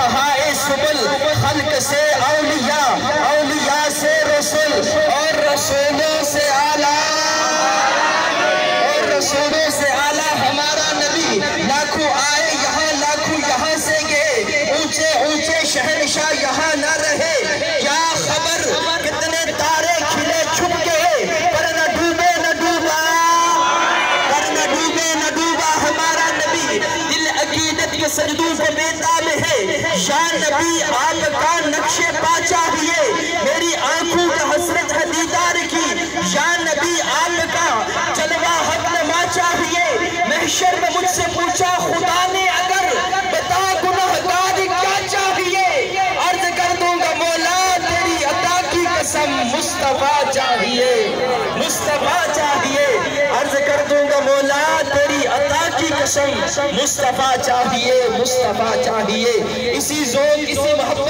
انتہائے سبل، خلق سے اولیاء، اولیاء سے رسول، اور رسولوں سے اعلیٰ، اور رسولوں سے اعلیٰ ہمارا نبی۔ لاکھوں آئے یہاں، لاکھوں یہاں سے گئے، اونچے اونچے شہنشاہ یہاں نہ رہے۔ کیا خبر کتنے تارے کھلے چھپ گئے، پر نہ ڈوبے نہ ڈوبا، پر نہ ڈوبے نہ ڈوبا ہمارا نبی۔ دل عقیدت کے سجدوں کو بیتاب ہے، یا نبی آپ کا نقش پا چاہیے، میری آنکھوں کا حسرت ہے دیدار کی، یا نبی آپ کا جلوہ حق نما چاہیے۔ محشر میں مجھ سے پوچھا خدا نے اگر، بتا گناہگار کیا چاہیے، عرض کر دوں گا مولا تیری عطا کی قسم، مصطفیٰ چاہیے، مصطفیٰ چاہیے، عرض کر دوں گا مولا تیری عطا کی قسم، مصطفیٰ چاہیے، مصطفیٰ چاہیے۔ اسی ذوق، اسی محبت